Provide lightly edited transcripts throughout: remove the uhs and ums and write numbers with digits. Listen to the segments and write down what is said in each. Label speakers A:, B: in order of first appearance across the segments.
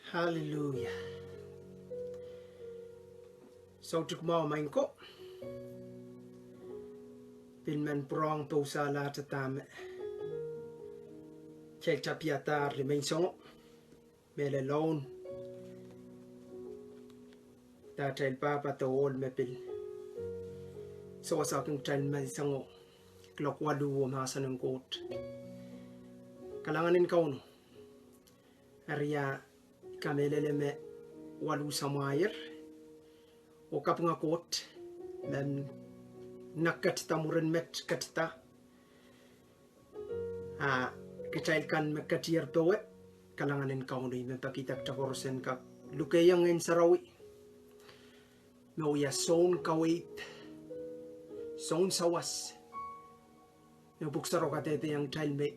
A: Hallelujah. Sohte kumau main ko. Bin men prong po sa la tatame. Chel chapiatar li main songo. Mele loan. Ta tel papa to ol me pil. So sa kung tel me songo. Klok wadu o mahsen kot. Kalanganin KAUN-O. Aria kamelele me walu samayer. O Pokohng Koht. Men nakat tamuren met katita. Kitail kan me katir towe. Kalanganin KAUN-O me pakitak takorosen kap. Lukeyang en sarawi. Me uya Sohn kawit. Sohn sawas. Me buksaro katete yang tail me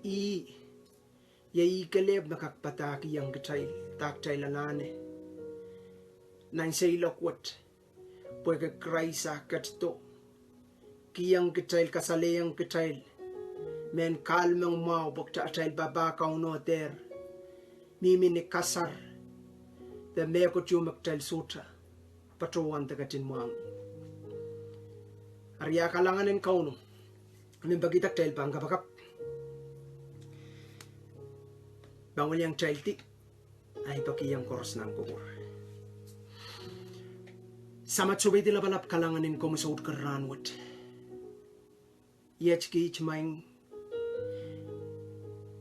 A: Yai keleb na kakpataki yang kitail. Tak tail anane. Nain say lokwat. Pwede kray sa katito. Kiyang kitail kasaleyang kitail. Men kalmang mau bukta tail baba KAUN-O ter. Mimi ni kasar. The meko chumak tail sutra. Patuan tagatin muang. Arya kalanganin KAUN-O. Mimbagitak tail pang kapakap. Bangul yang tail ti. Ay pakiyang koros ng kubur. Samat subay tila balap kalanganin ko masaud ka rahnwet. Yechki chmaing.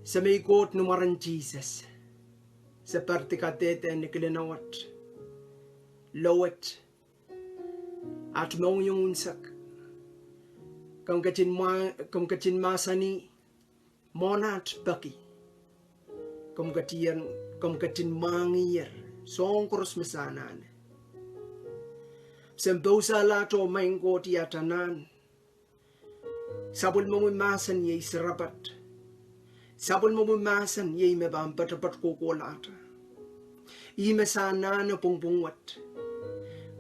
A: Semei kot numaran Sises. Seperti katete ni kilinawat. Laud. At maung yung unsak. Kung kachin mahsanih. Monat baki. Kung kachin mangiyar. Songkros masanan. Sembosa lato main kot yatanan. Sabul mo mahsen yay serapat. Sabul mo mahsen yay mebampat kukulata. Ime sana na pungpungwat.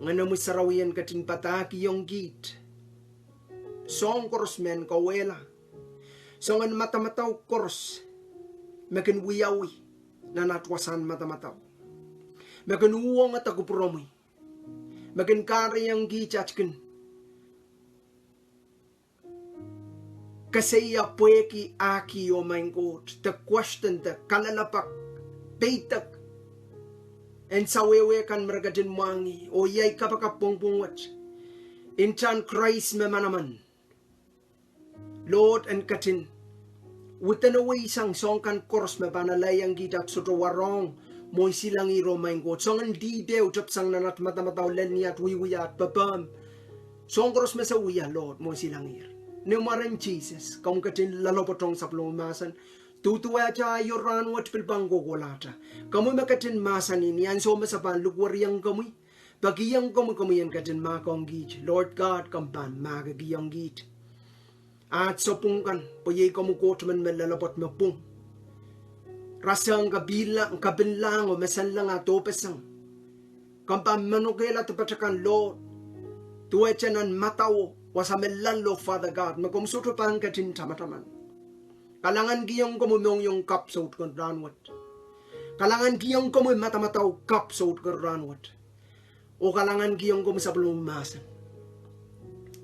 A: Ngana mo sarawian katin pataki yung git. Song koros men kawela. Songan matamataw koros. Mekin wiyawi na natwasan matamataw. Mekin uwang at akupromi. Mekin kari yung gichachkin. Kasi apweki aki o main kot. The question the kalalapak. Peitak. And sawewe kan meragatin mangi. O yay kapakapungpungwat. Inchan Christ memanaman. Lord and katin. Witan away isang song kan kors mebanalayang gitak soto warong. Moy silang iro main kot. Songan di deo chop sang nanat matamataw leni at wiwiyat babam. Song kors mesawiya Lord moy silang ir. Numaran Sises. Kung katin lalopotong sa plumasan. Tutuwa cha ayo rahnwet pilbanggo kolata. Kamu makatin mahsanih yan so masapan lugwaryang kamu. Bagiyang kamu yan katin makong git. Lord God kampan magagiyang git. At sopungkan payay kamu kotman melalapot mapung. Rasang kabilang o masanlang atopesang. Kampan manugela tapatakan Lord. Tuwechanan matao wasamelalo Father God. Magkumsuto pang katin tamataman. Kalangan giyong kumumong yung kapsot kong rahnwet. Kalangan giyong kumum matamataw kapsot kong rahnwet. O kalangan giyong sa mahsen.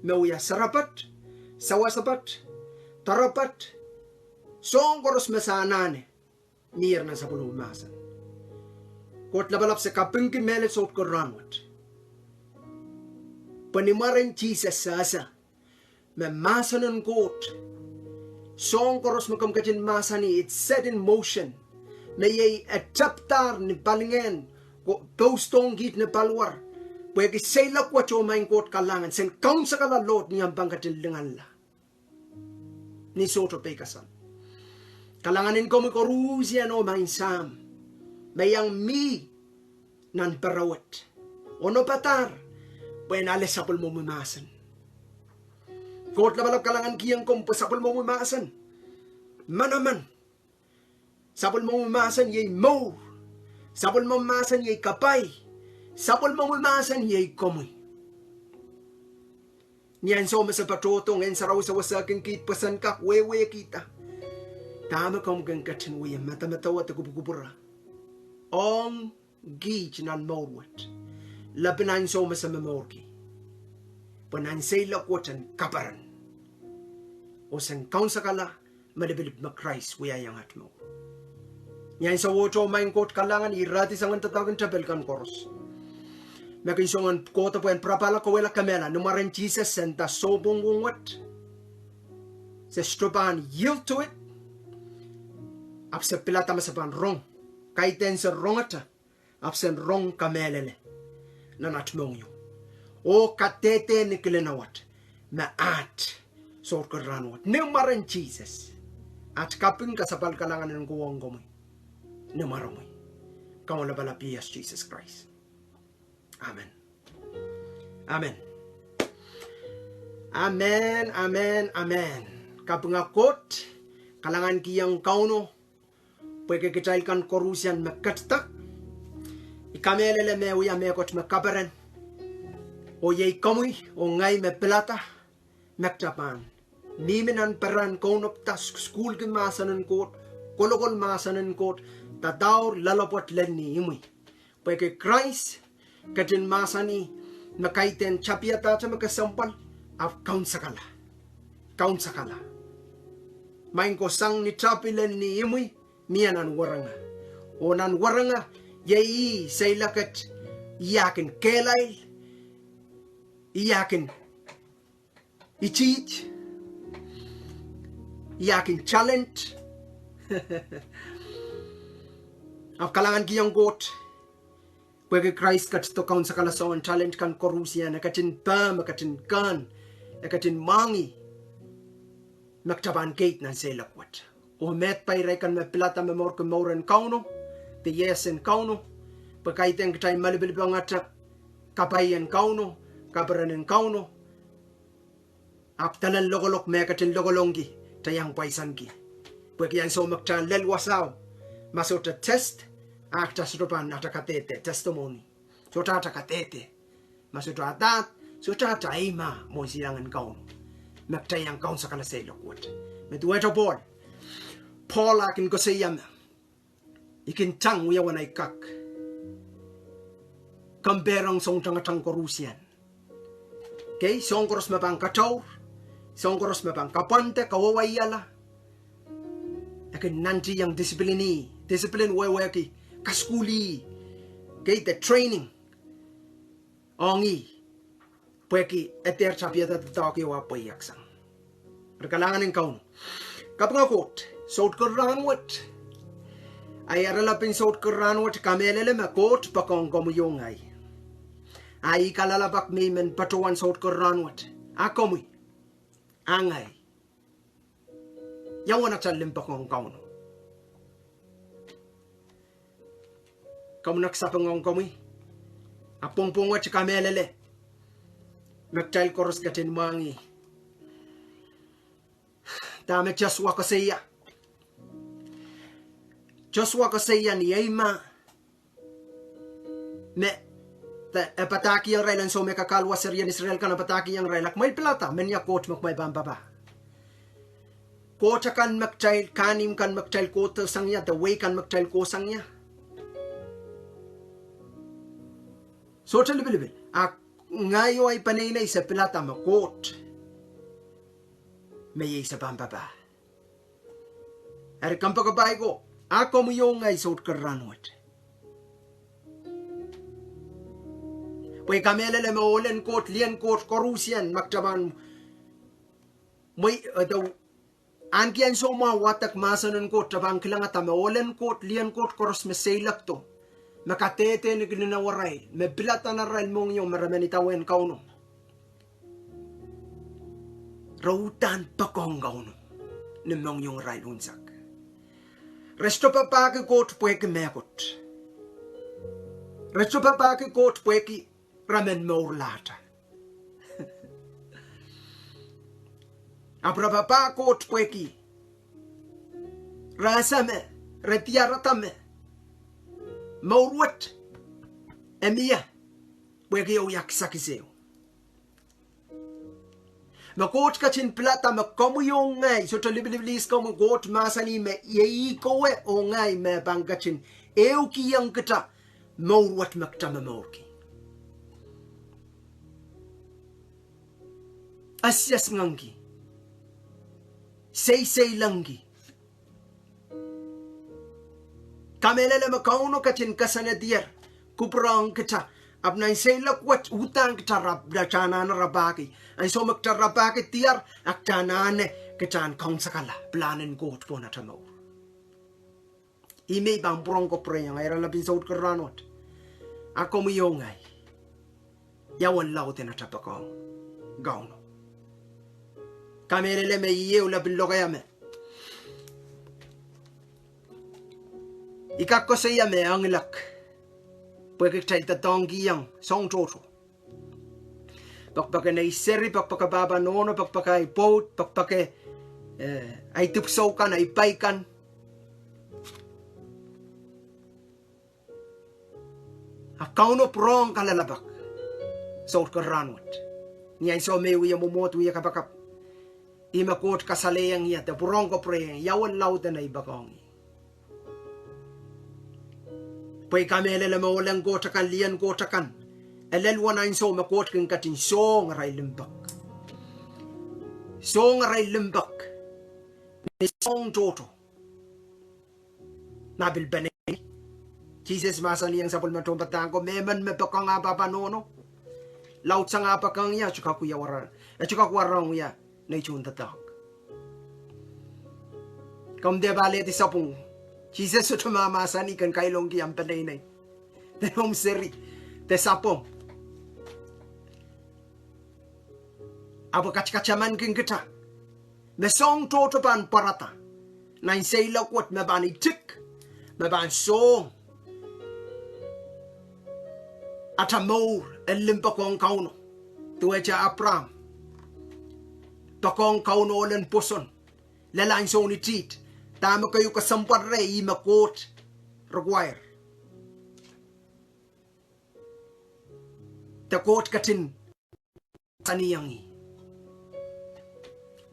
A: Mauya sarapat. Sawasapat, tarapat, song koros masanane, nier na sa mahsen. Kot labalap sa kapengki melet sot ko rahnwet. Panimaran Sises sasa, mahsanih kot, song koros makamkatin mahsanih, it's set in motion, na yay a chapter ni balingen, postong git ni palwar, pwede selak wacho main kot kalangan, sen kaun sa kalalot niyang bangkatin lingan la. Ni soto pekasan. Kalanganin ko mikoruzyan o main sam. Mayang mi nan perawat. Ono patar. Pwede alisapul mo mahsen. Kot labalap kalangan kiyang kompasapul mo mahsen. Manaman. Sapul mo mahsen yay mo. Sapul mo mahsen yay kapay. Sapul mo mahsen yay Komwi. Niyan so masapatotong en saraw sa wasaking kit pasan kak wewe kita. Tama kong gangkatin wiyam matamatawa at gubugubura. Ong gij nan morwet. Labenan so masama morgi. Panan sila kuatan kabaran. O san kaun sakala madabilib ma Christ kuya yang atmo. Yan sa woto main kot kalangan irati sangan tatagan tabel kan koros. Makin songan kota po en prapala ko wala kamela numaran Jesus senta sobong wungwat. Se stropan yield to it. Apsa pilata masapan rong. Kaiten sa rongata. Apsen rong kamelele. Nanatmong yo. O katete nikilinawat. Maat. Sort ka rahnwet. Numaran Jesus. At kaping kasapal kalangan ng kuwang gomoy. Numaramoy. Kaon labalapiyas Jesus Christ. Amen. Amen. Amen. Amen. Amen. Kapungakot. Kalangan kiyang KAUN-O. Pwede kitailkan korusian makatstak. Ikamelele mewi amekot makabaran. O yay Komwi. O ngay me pilata. Maktapan. Nimenan peran kaunop task school ke mahsanih kot. Kolokol mahsanih kot. Tadaur lalapot lenni imui. Pwede Christ. Katin mahsanih. Makaiten chapiata sa makasampal. Af kaun sakala. Kaun sakala. Main ko sang ni chapilen ni imui. Mianan waranga. O nan waranga. Yai say lakat. Iyakin kelail. Iyakin. Ichit. Iyakin challenge. Af kalangan kiyang got. Pwede Christ kat to kaun sakala Sohn talent kan korusian. Akatin pam, akatin kan. Akatin mangi. Maktaban gate nan say lakwat. O met pay rekan me pilata me mor kumoran KAUN-O. The yes en KAUN-O. Pagkaiten kitay malibilibang ata. Kapayan KAUN-O. Kabaran en KAUN-O. Aptalan logolok me katin logolongi. Tayang paisangi. Pwede yan so maktan lelwasaw. Masota test. Akta surupan ata katete. Testimony. Sota ata katete. Masota atat. Sota ata ima. Mo silangan KAUN-O. Maktayang kaun sa kalasay lokwat. Medueto Paul. Paul akin ko sa iyam. Ikintang uyawan ay kak. Kamberang song tangatang korusian. Okay? Song koros mapang kataur. Song koros mapang kapante kawawaiala. Akin nanti yang disiplini. Disiplin weweki. Kaskuli. Okay? The training. Ongi. Pweki eter chapiata tataki wa payaksang. Perkalangan ng KAUN-O. Kapwaiada Koht, sohte ka rahnwet. Ay aralapin sohte ka rahnwet kamelele me kot Pokohng Koht. Ay kalalabak Mehmen patuan sohte ka rahnwet. Komwi. Angay. Yawan at salim Pokohng KAUN-O. Kamunak sa Pokohng Komwi. Apongpongwat sa kamelele. Magtail koros katin mangi. Dame Joshua kasaya. Joshua kasaya ni Ema. Me. Pataki yang railan so me kakalwa Syrian Israel kana pataki yang railak. May pilata. Menya kot mak may bambaba. Kota kan magtail. Kanim kan magtail kota sangya. The way kan magtail ko sangya. So talibilibil. Ngayo ay peneinei sa pilata makot. May sa pambaba. Ari kampagabay ko. Ako mo yung ngay sohte ka rahnwet. Pwede kamelele me olen kot, lian kot, korusian, maktaban. May daw. Ankian so watak mahsanih kot. Tabang kilangata me olen kot, lian kot, koros me seilak to. Makatete ni gininawaray. Me pilata na rail mong yung maramenitawen KAUN-O. Rautan Pokohng KAUN-O. Nimong yung rail unsak. Resto papah kot pwede mekot. Resto papah kot pwede ramen maurlata. Apra papah kot pwede. Rasame. Retiaratame. Maurwet. Emia. Pwede yung yaksakiseo. Makot ka chin plata makomu yung ngay. So talibilibilis ko magot mahsanih me yei kowe o ngay me bangkachin. Ew kiyang kita. maur wat maktama maurki. Asyas ngangi. Say langi. Kamelele makauno katin kasanadier. Kuprang kita. Abna say lak wat utang kita rab da chana na rabaki. Ang so makta rabaki tiar aktanane kitan kaun sakala planen kot po na tamaur. Ime bang prong ko preyang ay labin sa ut karanot. Ako mo yongay. Yawan Laud na Pokohng KAUN-O. Kamelele me yew labin lokayame. Ikak ko sa yame ang ilak. Pwede tatong giyang song toto. Pakpaka na iseri, pakpaka baba nono, pakpaka ay boat, pakpaka ay tupsokan, ay paikan. KAUN-O prong kalalabak. Sohte ka rahnwet. Niya iso may uya mumot, uya kapakap. Ima kot kasaleyang iya, te prong ko preyang, yawan Laud na ibakong. Pwede kami elele mawalang gotakan, liyan gotakan. Elelwa na inso makot kang katin song aray limbak. Song aray limbak. Ni song toto. Nabil peneinei. Sises mahsanih ang sapul matong batang ko. Mehmen me Pokohng apapw nono. Laud sang apakang ya. Chuka kuya waran. Chuka kuwarang ya. Na ichun Padahk. Kamde bali ti sapung. Sises so mahsanih kan kailong ki ang peneinei. Te hom seri. Te sapong. Abo kachkachaman king kita. Mesong toto pan parata. Nain say lakwat me ban itik. Me ban song. Atamour elim Pokohng KAUN-O. Tuwecha apram. Pokohng KAUN-O len poson. Lalain so ni tit. Tama kayo kasampar re imakot. Require. Takot katin. Saniyangi.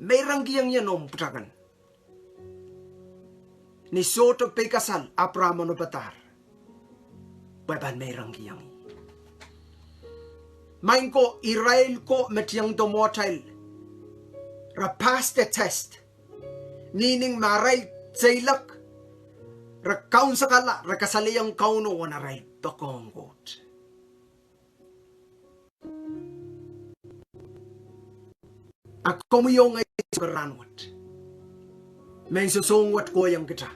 A: May ranggiyang yan om putakan. Ni sohte pekasal apramo no patar. Baban may ranggiyang. Main ko Israel ko metiyang tomotail. Rapas the test. Nining maray sailak. Rakaun sakala rakasaliyang KAUN-O wanaray Pokohng Koht. Ako mo yung ngayon sa rahnwet. May susungwat ko yung kita.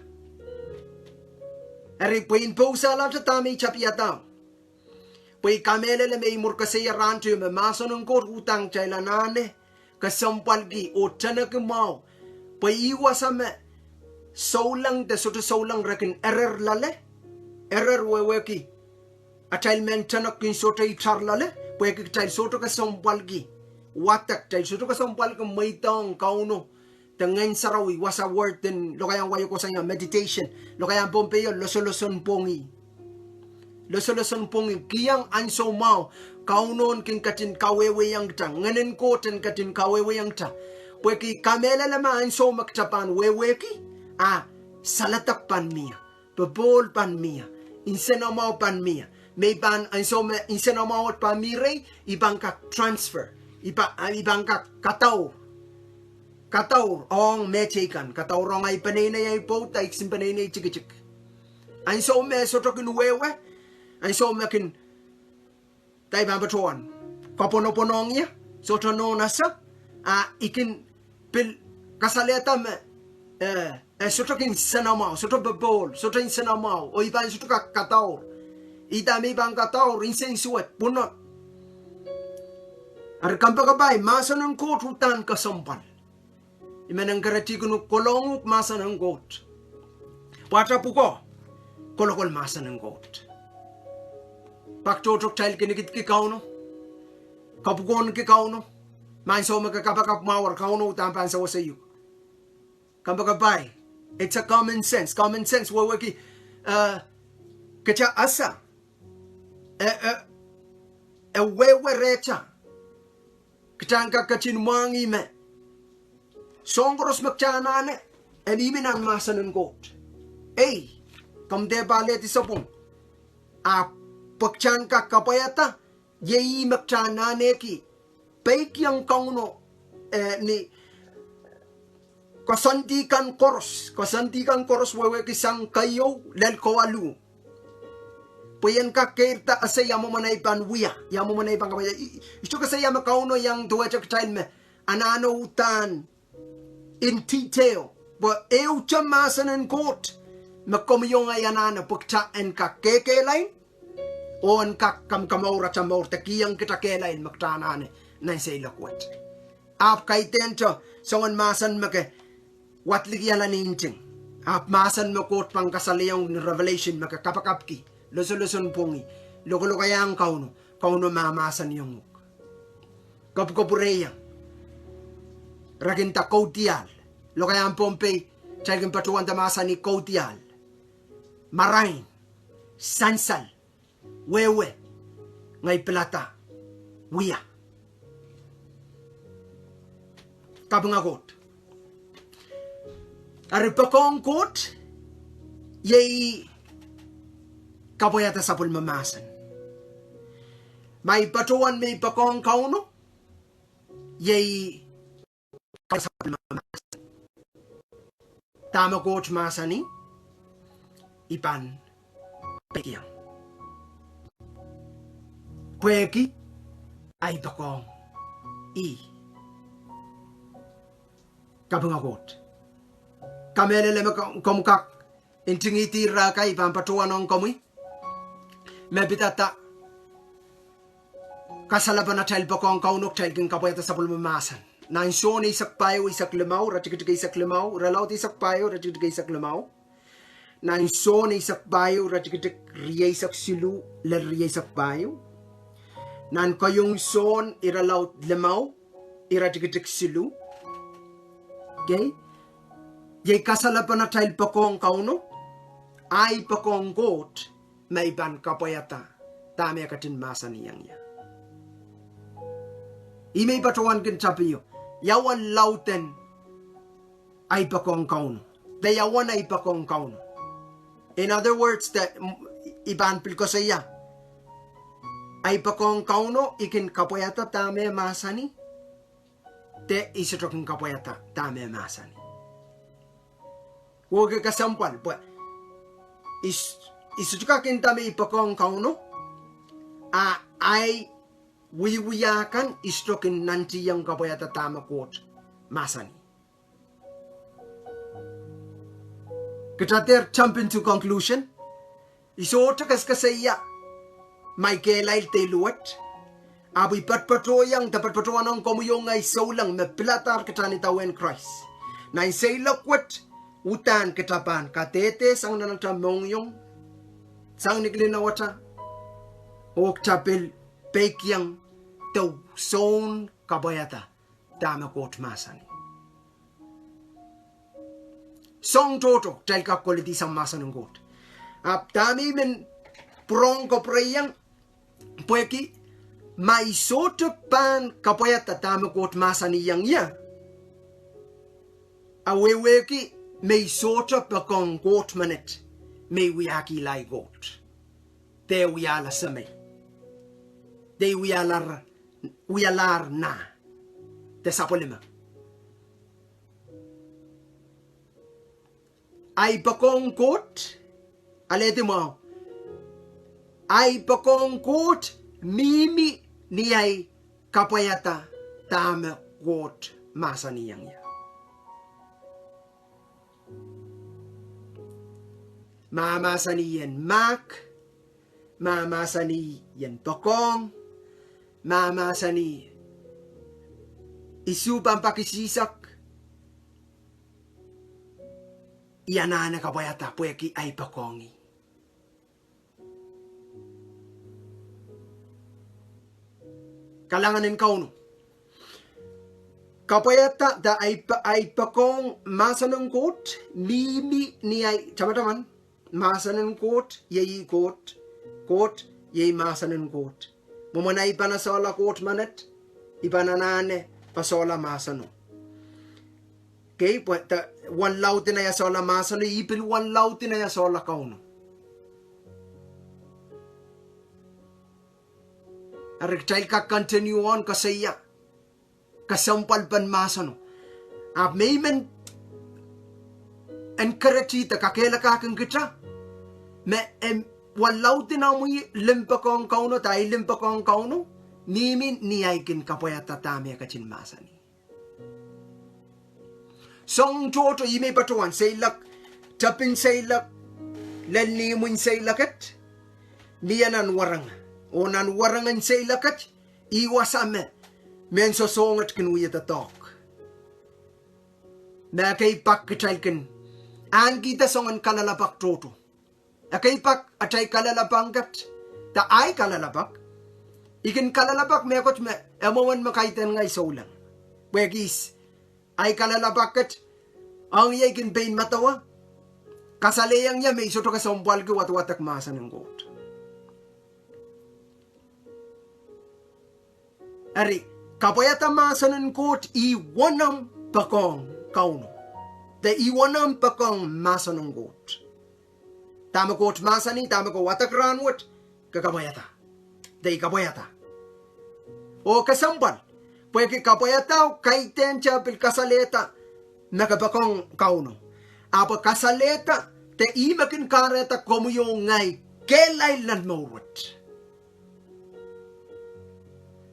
A: Eri puin po sa lahat tami chapiyatang. Pui kamelele may murkasaya rancho yung mahsanih kot utang chailanane. Kasampalgi o tanakimao. Pui iwasame. Saulang de soto saulang rekin erer lale. Erer weweki. Atail men tanakin soto itar lale. Pui kitail soto kasampalgi. Watak tayo suto kasampal kang maitang KAUN-O tengen sarawi wasa word din lo kayang wayo ko sa meditation lo kayang pompeyo losoloson pongi kiyang anso mau KAUN-O king katin kawewe yang ta nganen ko ten katin kawewe yang ta pweki kamela lama anso maktapan weweki salatak pan mia bebol pan mia insena mau pan mia may ban anso insena mau pan mire ibang ka transfer ibang kataur ong mechekan kataur ong ay peneinei ay po taik sim peneinei chik ang so me soto kinuwewe ang so me kin tay babatuan kapono-ponong ya soto no nasa ikin pil kasaleta me soto kin sanamao soto bebol soto in sanamao o ibang soto kataur idami bang kataur insen suet punot. Arkam pakabay, mahsanih kot hutan kasampal. Imenang karati kuno kolong mahsanih kot. Pata puko, kolokol mahsanih kot. Paktotok tail kinikit ki KAUN-O. Kapukon ki KAUN-O. Main so makakapakap mawar KAUN-O tampan sa wasayu. Kampakabay, it's a common sense. Common sense, wawaki, kacha asa. Wewe recha. Kitangka kacin mangi me. Songros makchanane. Elimin ang mahsanih kot. Kamde bale ti sapong. pagchan ka kapwaiada yei magchanane ki peikiong KAUN-O ni kosandikan koros wewe kisang kayo lel koalu puyen ka kerta asa yamo manay panwia yamo manay pang kapwaiada isto kasi yama KAUN-O yang tuwa chak child me anano utan in detail but eu chamasan court makomiyong ay anana pagcha en ka kekelain o en ka kamkamora chamor takiyang kita kelain magtanane na say lakwat ap kaiten cho songan masan make wat ligyan ninting ap masan mo court pang kasaliyong revelation maka kapakapki losoluson pungi loko kayang KAUN-O mamasan yung kapkopureyang raginta koutial lo kayang Pompey chagin patuan tamasa ni koutial marain sansal wewe ngay plata wiya kabungakot ari Pokohng Koht yei kapwaiada sapul mamasan may patuan may Pokohng KAUN-O yei sapul mamasan tama coach mahsanih ipan peikiong pueki ay Pokohng kabungakot kamelele komkak intingiti rakai pampatuan ng Komwi mebitata kasalaban na child Pokohng KAUN-O child king kapwaiada sapul mamasan na Sohn isak payo isak limaw ratikit isak limaw Laud isak payo ratikit isak limaw na Sohn isak payo ratikit riya isak silu ler riya isak payo nan kayong Sohn ira Laud limaw iratikit silu okay yay kasalapan na child Pokohng KAUN-O ay Pokohng Koht may ban kapwaiada tami akatin masaniyang ya imay patuan kin chapiyo yawan lauten ay Pokohng KAUN-O dayawan ay Pokohng KAUN-O in other words that iban pil ko sa iya ay Pokohng KAUN-O ikin kapwaiada tami mahsanih te isitokin kapwaiada tami mahsanih huwag kasampal but isutukakin tami Pokohng KAUN-O ay wiwiyakan istokin nanti yang kapwaiada tama court mahsanih. Kita jump into conclusion. Isoto kasaya may kelail teluat. Abi patpatoyang dapat patuan ng komuyong ay saulang na pilatar katani tawen Christ. Na isay lakwat utan katapan katete sang nanantamong yung sang niglinawata o tapil peikiong to Sohn kapwaiada tama court mahsanih. Song toto dahil kakulit isang mahsanih court. Ap tami men prong kopreyang pueki may sohte pan kapwaiada tama court mahsanih yang ya. Aweweki may sohte Pokohng Koht manet may wiyaki lai court. Te wiyala Semei. Te wiyalar na. Te sapwellime. Ay Pokohng Koht alete mo ay Pokohng Koht mimi ni ay kapwaiada tama court mahsanih yang ya. Mahsanih yan mahsanih yan Pokohng, mahsanih isu pampakisisak yanana kapwaiada pueki ay Pokohng. Kalanganin KAUN-O kapwaiada da ay Pokohng mahsanih court mimi ni ay teman-teman mahsanih court yei court yei mahsanih court mumana ipana sola court manet ipana nane pasola mahsanih. Okay, pues one lautin na ya sola mahsanih ipil one lautin na ya sola KAUN-O. Arik tail ka continue on kasaya. Kasampal pan masano. Mehmen encourage ta kakela kakang kita. Me walau tinamui Pokohng Koht tayo Pokohng Koht nimin niyaikin kapwaiada tami kachin mahsanih. Song joto ime batuan sailak tapin sailak lalimun sailakat niyanan warang onan warangan sailakat iwasame men sosongat kinwiya tatok. Na kay pak kachalkin an kita songan kalalapak toto. Akay pak atay kalalapangat ta ay kalalapak ikin kalalapak mekot me emoman makaitan ngay solang. Wegis ay kalalapakat ang ikin pain matawa kasalayang niya may soto kasombal ko watwatak mahsanih kot. Ari kapwaiada mahsanih kot iwanam Pokohng Koht. Da iwanam Pokohng mahsanih kot. Tama kot mahsanih tama ko watak rahnwet ka kapwaiada. Da kapwaiada. O kasambal. Pwede kapwaiada kaiten chapil kasaleta na Pokohng Koht. Apa kasaleta te imakin kareta komuyong ngay kelailan mawat.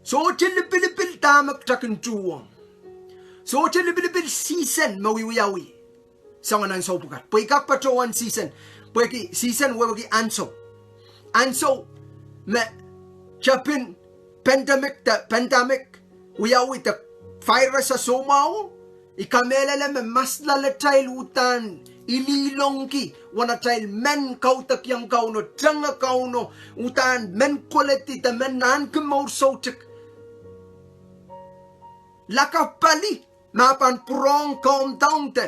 A: So chilipilipil tamak takin chuwang. So chilipilipil season mawiwiyawi. Sa nga so pukat. Pwede kakpatuan season. Pwede season wawagi anso. Anso me chapin pandemic wiyawi ta virus sa sumaw. Ikamelala me mas lalatail utan ililongki wana tail men kautak yang KAUN-O tanga KAUN-O utan men quality ta men nan kemaur sohte lakapali mapan purong compound te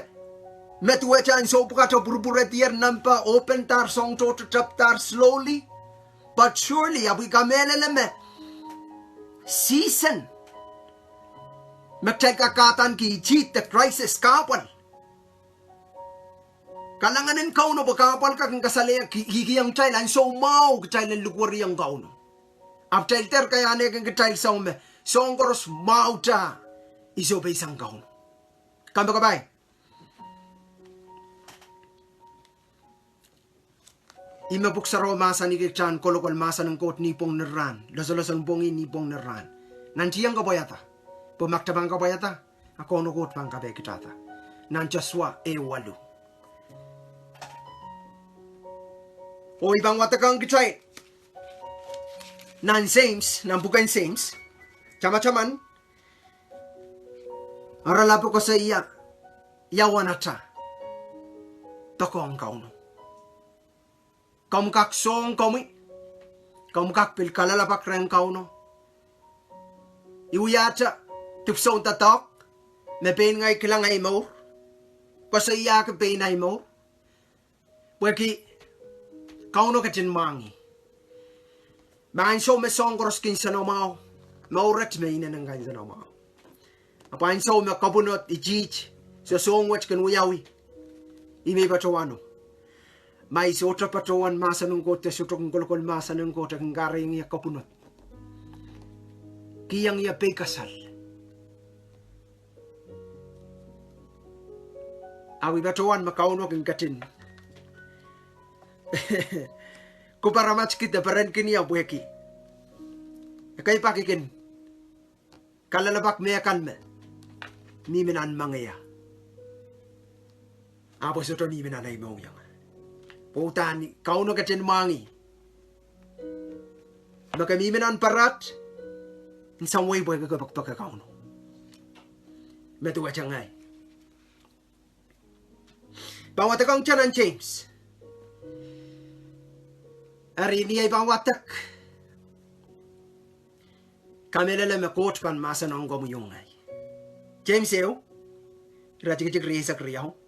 A: metuacha in so pukato burburetier nampa open tar song to chapter slowly but surely abu kamelala me season magkakakatan ki cheat the crisis kapal. Kalanganin KAUN-O bakapal ka kang kasalaya kikiyang child ang so mau child ang lukwari ang KAUN-O. After kaya ane kang child sa ume song koros mau ta iso pa isang KAUN-O. Kamba ka bay? Ima buksaro mahsanih kichan kolokol mahsanih kot nipong neran. Lasalasan bongi nipong neran. Nantiyang kapwaiada. Pumaktabang kapwaiada. Ako kot pang kabe kitata. Nanchaswa walu. O ibang watakang kitay. Nan Sames, nan bukan Sames. Chama-chaman. Aralapo ko sa iya. Yawanata. Pokohng Koht. Kamukak song Komwi. Kamukak pil kalalapak reng KAUN-O. Iwiyata. Tupsong tatok. Me peneinei kilangay mo. Pasaya ka peneinei mo. Wagi KAUN-O katin mangi. Main so me song koros kinsa no mau. Maurat me ina ng kinsa no mau. Apain so me kabunot ijich. So song wach kan wiyawi. Ime batuano. May sotra patuan mahsanih kot te sotrong kolokol mahsanih kot ang garing iya kabunot. Kiyang iya pekasal. Awi batuan makauno king katin. Kuparamat kita paren kini abueki. Kay pakikin. Kalalabak me akan me. Mimenan mangaya. Apo soto mimenan ay mo yang. Putan KAUN-O katin mangi. Maka mimenan parat. In some way boy gagabak KAUN-O. Metuwa changay. Pawatakang chanan James. Ari ni ay pawatak. Kamelala me kot pan mahsanih gomuyungay. James eo. Rajik risa kriyaw.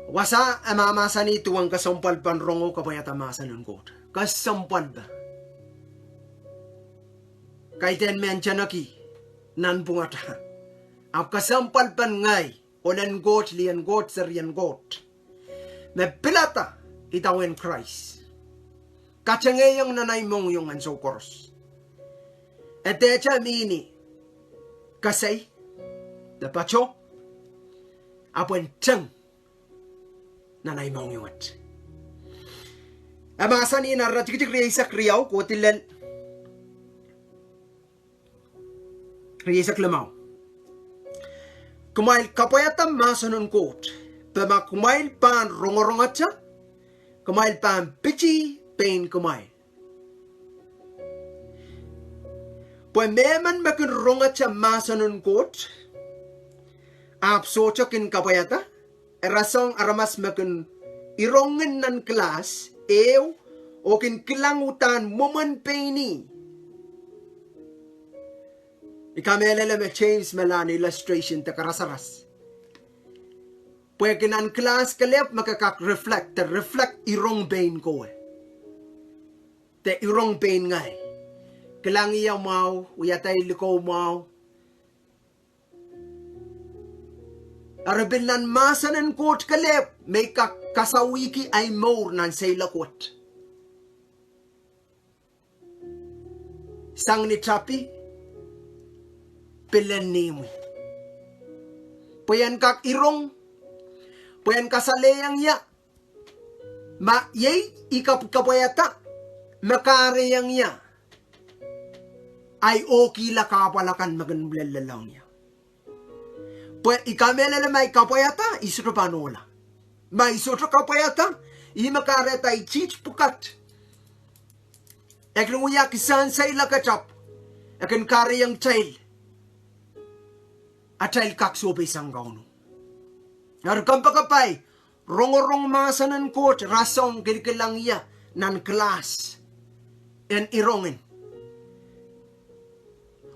A: Wasa mahsanih tuwang kasampal pan rongo kapwaiada mahsanih kot. Kasampal ba? Kaiten men chanaki nan bungata. Ap kasampal pan ngay olan got lian got serian got. Me pilata itawen Christ. Kachangayang nanay mong yung anso koros. Etecha mini. Kasay. The pacho. Apwen chang. Nanay mong yuwat. Mahsanih na ratikik riyasak riyaw ko tilen. Riyasak lamaw. Kumwail kapwaiada mahsanih kot. Pema kumwail pahn rongorongatcha. Kumwail pahn pichi pain kumwail. Pwen Mehmen makin rongatcha mahsanih kot. Apsocha kin kapwaiada. Erasong aramas makin irongin nan kelas. Ew, okin kilangutan moment peneinei. Ikamelele me James Melan illustration te karasaras. Pwede nan class kalep makakak reflect irong pain ko. Te irong pain ngay. Kilang iya mau, uyatay liko mau. Arabin nan mahsanih kot kalep may kasawiki ay more nan say lakot. Sang ni chapi pilen nimi. Puyan kak irong, puyan kasaleyang ya. Ma yay kapwaiada makareyang ya. Ay okay la kapalakan maganblalalang ya. Pues ikamela may kapwaiada isro panola. May isro kapwaiada imakareta ichich pukat. Eklung uya kisan say lakachap. Ekin kare yang child. A child kaksobe sang KAUN-O. Narkam pakapay. Rongorong mahsanih kot rasong kilikilang iya nan kelas. En irongin.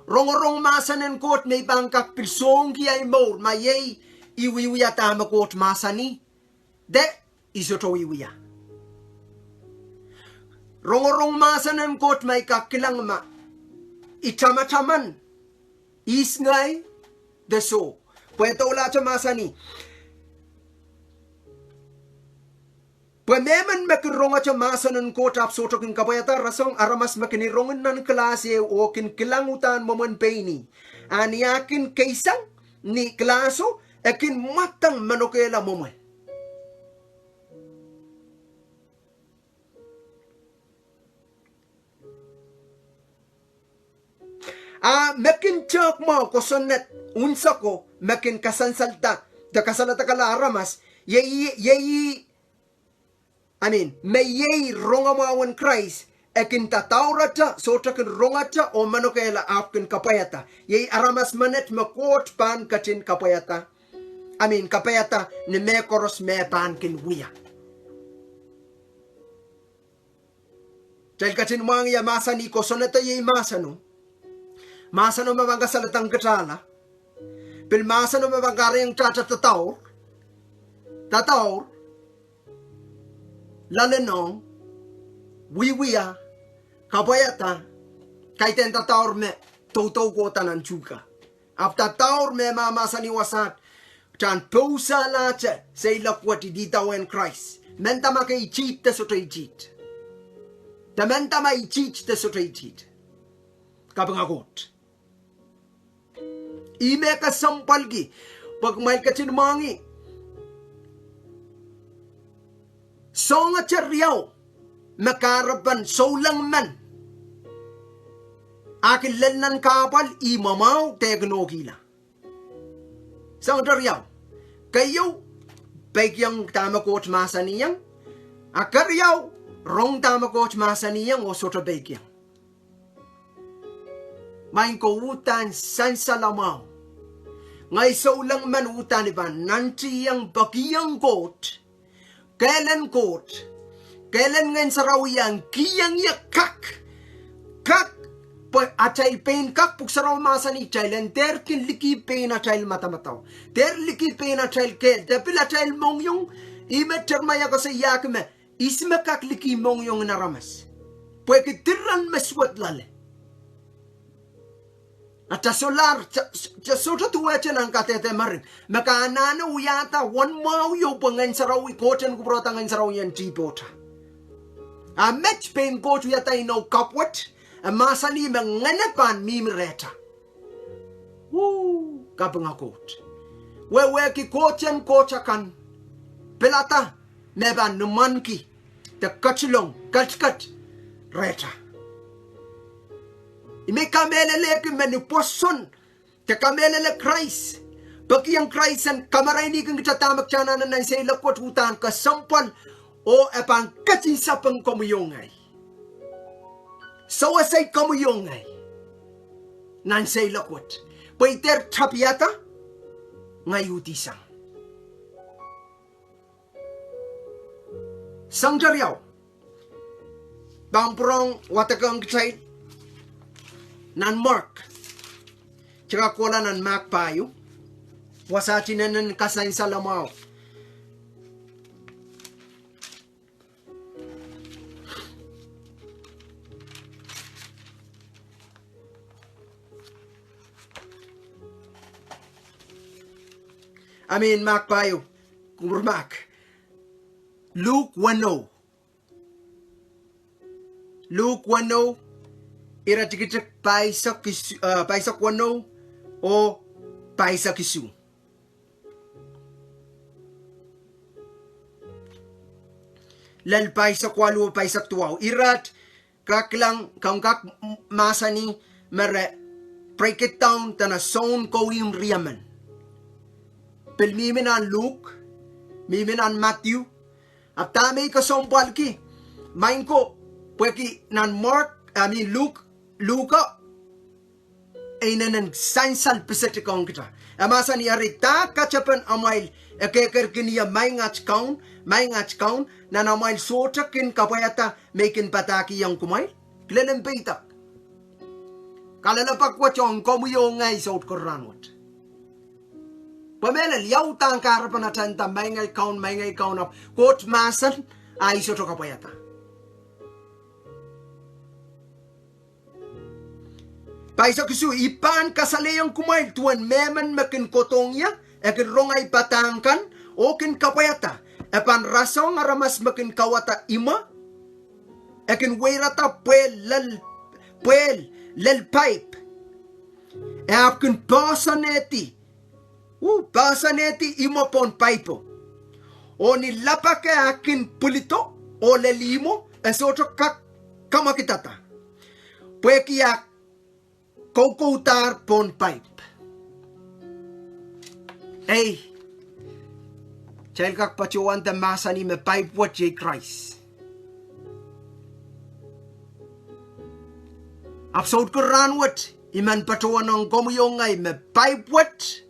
A: Rongorong mahsanih kot may bangkak pilsong kiyay mo. Mayay iwiwiya tama kot mahsanih. De isoto iwiya. Rongorong mahsanih kot may kakilang ma. Itama-taman. Isngay. Deso. Pwede wala sa mahsanih. Mehmen makironga sa mahsanih kot apsoto kin kapwaiada rasong aramas makinirongin nan klase o kin kilangutan moment peneinei. Aniakin kaisang ni klaso ekin matang manokela moment. Mekin chok mo kosonned unsako mekin kasansalta da kasalata kala aramas may rongawawan Christ ekin tataurata sotakin rongata o manokela apkin kapwaiada yay aramas manet makot pan katin kapwaiada kapwaiada ni mekoros me pan kin wiya dahil katin mga ya mahsanih kosonned yay mahsanih mabangga salatang katala pil mahsanih mabangga yung chacha tataur lalenong wiwiya kapwaiada kaiten tataur me totoo ko tanan chuka ap tataur me mahsanih wasat chan pausa lache say lakwati ditawen Christ mentama kay cheat te soto cheat ta mentama I cheat te soto cheat kapangagot ime ka sampalgi pagmail ka chinmangi songa cheryaw makarapan solang man akin lenan kapal imamaw teknokila sang cheryaw kayo peikiong tama kot mahsaniyang akaryaw rong tama kot mahsaniyang o soto peikiong main ko utan san salamaw ngay solang man utan iba nanti yang bakiyang kot kailan ngayon sarawiyang kiyang ya kak achai pain kak puk saraw mahsanih chailen ter kin liki pain achail matamataw ter liki pain achail ke dapil achail mongyong imet termaya ko sa yakme isme kak liki mongyong naramas pwede tiran meswat lale at solar soto tuwa ng katete marin makaanana uyata one mau yo pangan saraw ikoten kubrota ngan saraw yan tipota a match pain coach yata no kapwat mahsanih mengenepan mimreta. Kapwaiada Koht. Wewe ki kochen kochakan. Pelata meban numanki. Te kachulong katkat reta. Ime kamelele ki menuposon. Te kamelele Christ. Bagi yang Christ and kamaray ni kang kitatamak tiyanan na sa ilakot hutan kasampal o epan kacin sapeng komuyongay. Sawasay komuyongay. Nan sa ilakot. Paiter tapyata ngayutisang. Sang jariyaw. Bangpurong watakang kitay. Nan Mark. Tsaka kola nan makpayo. Wasatin na nan kasain sa lamaw. Amin makpayo. Kumurmak. Luke 1:0. Luke 1:0. Ira tikitik paisak 1:0 o paisak isu. Lal paisak 8 o paisak 2. Irat kaklang kangkak mahsanih mere break it down tana Sohn kowim riaman. Mehmen an Luke, Mehmen an Matthew. At tamay kasompal ki. Main ko, pweki nan Mark, Luka, ay nanan sainsal pisatikong kita. Amasan yarita kachapan amail, ekeker kiniya may ngach kaun, nan amail sotakin kapwaiada, mekin pataki yang kumwail. Klenem peitak. Kalalapak wachong komuyong ngay sot rahnwet. Pamela liyaw tang karapan at tanta may ngay kaun of kot mahsen ay soto kapwaiada. Paisa kisu ipan kasaleyang kumwail tuan Mehmen makin kotongya ekin rongay patangkan o kin kapwaiada epan rasong aramas makin kawata ima ekin wairata puel lel pipe ekin pasaneti ima pon paipo o nilapake akin pulito o lelimo esoto kamakitata pwekiak kokotar pon pipe. Hey, chel kak pachuan ta mahsanih me pipe what jay Christ. Absod ko rahnwet iman pachuan ng komuyongay me pipe what.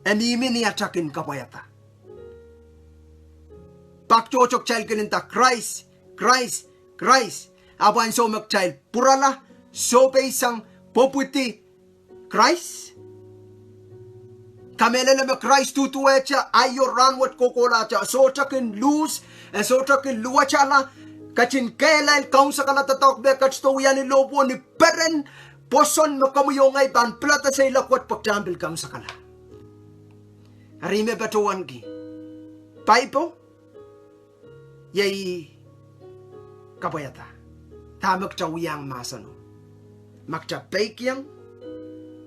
A: Mehmen ni atakin kapwaiada. Pakchochok chel kininta Christ. Apan so magchel purala sope isang poputi Christ. Kamela na Christ tutuecha ayo rahnwet kokolacha so takin lose and so takin luachala kachin kelail kaun sa kalatatok be kachto yan ni lobo ni peren poson makamuyongay ban plata sa ilakwat pagtambil kaun sa kala. Arime batuan ki. Paipo yay kapwaiada. Tamak chawiyang mahsano. Makcha peikiong,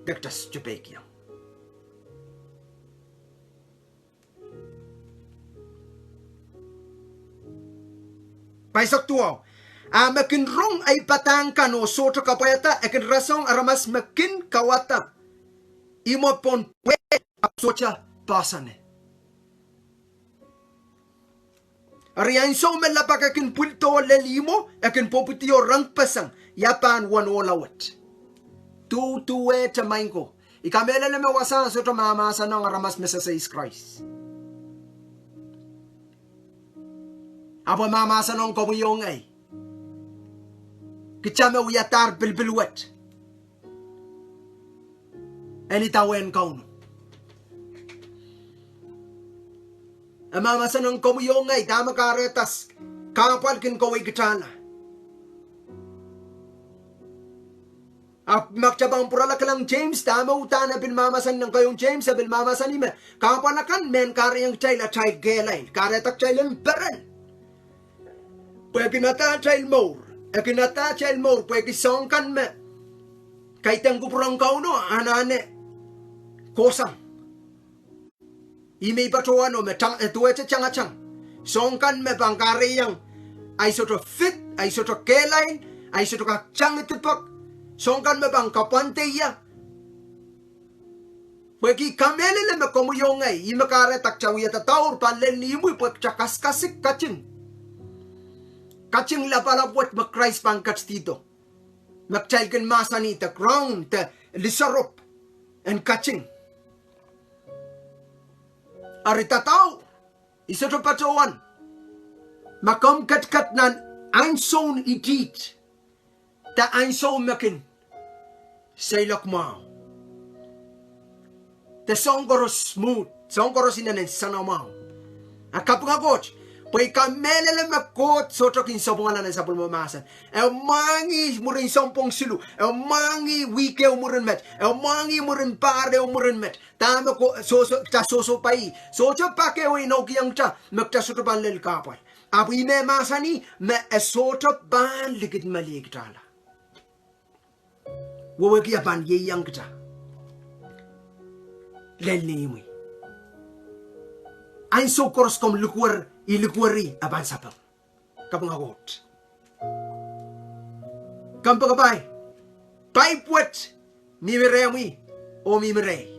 A: bektas peikiong. Paisak tuaw. Makin rong ay patangkan o soto kapwaiada ekin rasong aramas makin kawata. Imo pon pwede apsocha pasane. Ariyan so melapak akin pulto lelimo akin poputio rang pasang yapan wan olawat. Tutuwe tamain ko. Ikamela na mawasa so tamamasa ng aramas mesa sa Christ. Aba mamasa ng komuyong ay. Kichame uyatar bilbilwet. Enitawen KAUN-O. Amamasa ng komuyong ay dama karetas kapal kin kaway kitana. Makchabang purala ka lang James dama utana bin mamasan ng kayong James bin mamasan ni me kapalakan men kariyang child at child gelay karetak child ang peren. Pwede nata child more Akinata chel mo pwede songkan me. Kaitang kuprang KAUN-O anane kosang. Ime batuano me tang tuwete changachang. Songkan me bangkare yang ay soto fit, ay soto kelain, ay soto kakchang itupak. Songkan me bang kapante ya. Pwede kamele me komuyongay. Ima kare takchawiya tataur panlen ni imu pwede chakaskasik kaching. Kaching lapalapwet ma Christ pang kachtido. Magchail kan mahsanih ta ground ta lisarop and kaching. Aritatao isa to patuan. Makam kat nan ein Sohn itit. Ta ein Sohn makin. Saylak mao. Ta songgoros smooth. Songgoros inanen sanamao. Kapwaiada Koht. Pwede ka melele makot sotokin sabungan na sa pulmamasan. Mangi murin sampung silu. Mangi wike umurin met. Mangi murin pare umurin met. Tama ko soso pai. Soso pake o inoki yang cha. Magta soto ban lel kapal. Apo ime mahsanih me soto ban ligid malig tala. Wawagi ban ye yang kita. Lel ni imi. Ein so koros kom lukwar. Ilikuari aban sapeng. Kapwaiada Koht. Kampagabay. Paipwet mimiremi o mimirei.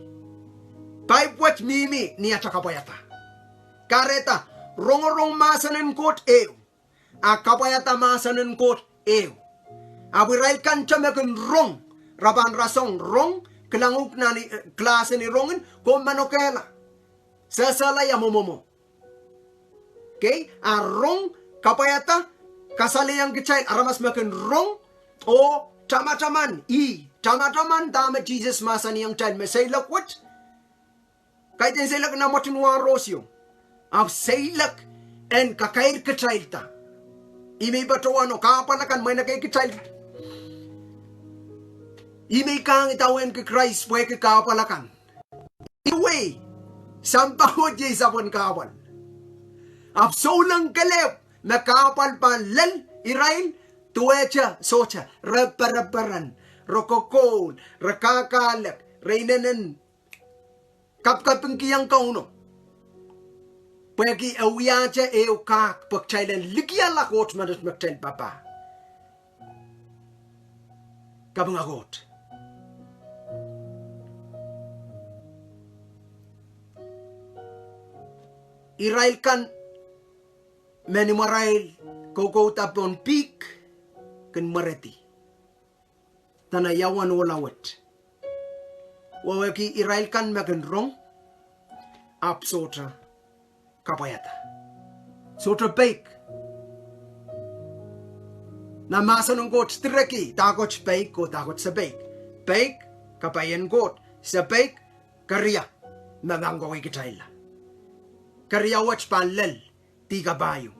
A: Paipwet mimi ni kapwaiada. Kareta rongorong mahsanih Koht ew. Kapwaiada mahsanih Koht ew. Abirail kan chamakin rong. Raban rasong rong. Kelanguk nani klase ni rongen ko manokela. Sasala ya momomo. Okay, arong kapwaiada kasali yang kecil aramas makin rong o tama-taman dama Jesus mahsanih yang child mesailak what? Kaitin silak na motin warosyo av sailak en kakair kecil ta imi batuano kapalakan may nakay kecil imi kang itawen ke Christ pwede kapalakan iwe sampahod jay sabon kawan Absolang kalep nakapal panlel irail tuwecha socha raparaparan rokokol rakakalak reinanen kapkapeng kiyang KAUN-O pwegi awiyacha kak pagchailan ligyala Koht manus magchail papah Kapwaiada Koht irail kan menimarail koko tapon pik ken mareti tanayawan walawet waweki irail kan magen rong apsota kapwaiada sota peik na mahsanih Koht streki takot peik ko takot sa peik kapwaiada Koht sa peik karya mamango ikitaila karya wach panlel tiga bayo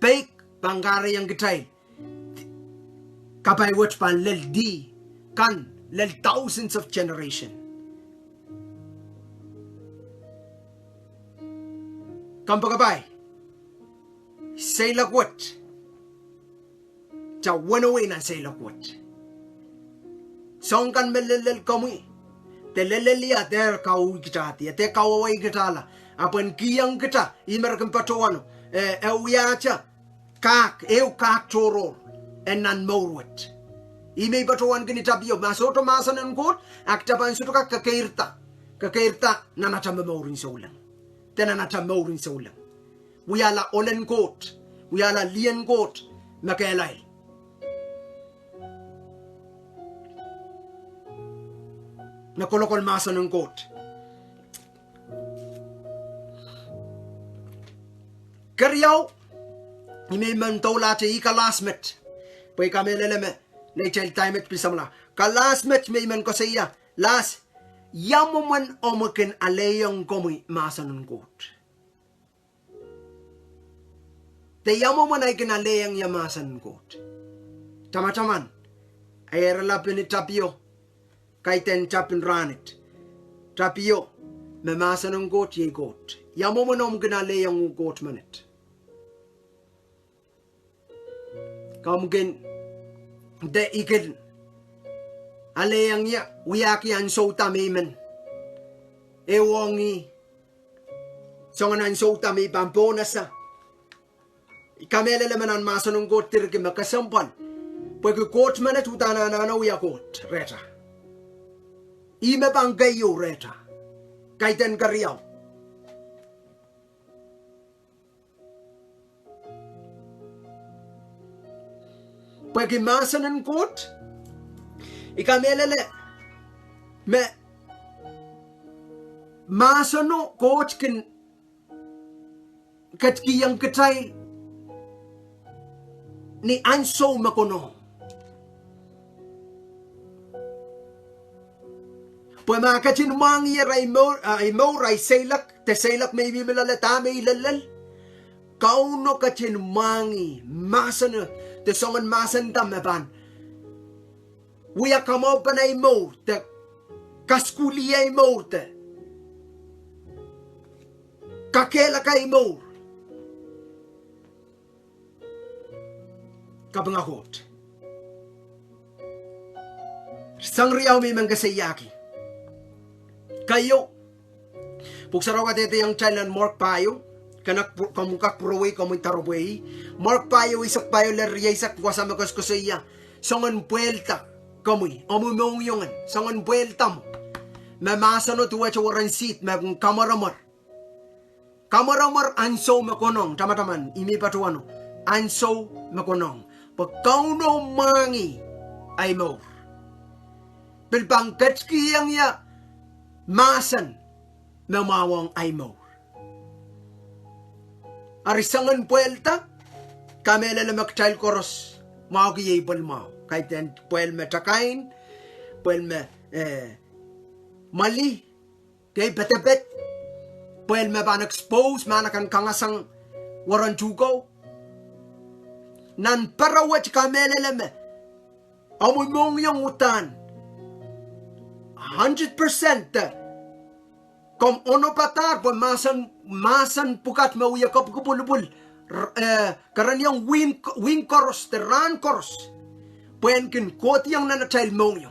A: peik pangare yang kecil kapai wach pan lel di kan lel thousands of generation kampagabay say lakwat cha wanaway na say lakwat song kan melel Komwi te lelelia der kau kitati te kawai kitala apan kiyang kita imerkan patuano ewiacha kak choror enan morwet ime batuan kini tabio masoto mahsanih Koht aktapan suto kakairta nanata memorin solang tenanata morin solang wiala olen Koht wiala lien Koht makelai nakolokol mahsanih Koht Keryaw ime mentola te ikalasmet pwede kami leleme na child time at pisamla kalasmet Mehmen ko siya las yamuman omakin aleyong Komwi mahsanih Koht te yamuman ay kinaleyong ya mahsanih Koht tama-taman ay eralapin ni tapio kaiten tapin ranit tapio me mahsanih Koht ye Koht yamuman omakin aleyong Koht manit mungkin de ikin aleyang ya wiyaki an sohta Mehmen ewongi songan an sohta me pampona ikamele manan masanong kot tirke makasampan pwede kot manet utana na wiya kot reta ime banggayo reta kaiten kariyaw pwede masanan kot ikamelele me masano kot kin katkiyang katay ni anso makono pwede makachin mangi ray mo ray selak te selak may bimelalata may lalal KAUN-O kachin mangi masana te songan masan tamaban wiya kamo panay mo te kaskuliyay mo te kakela kay mo kabangakot sang riyaw may manggasayaki kayo puksaraw ka dito yung chailan mork payo kanak kamukak prowe kamoy tarobwe mark payo isak payo lerya isak kwasama kuskusaya songan puelta kamoy amumong yungan songan puelta mo mamasano tuwa chawaran seat mabung kamaramar anso makonong tamataman imi patuano anso makonong pag KAUN-O mangi ay mo pilpangkat kiyang ya masan namawang ay mo arisangan puelta kamela na magtail koros mao kiyay palmao kahit yan puel me takain puel me mali kay betebet puel me ban expose manakan kangasang waran jugo nan parawat kamela leme amoy mong yung utan 100% kom ono patar po masan pukat mauya kap kupulupul karanyang wing koros te ran koros puen kin koti yang nana child mong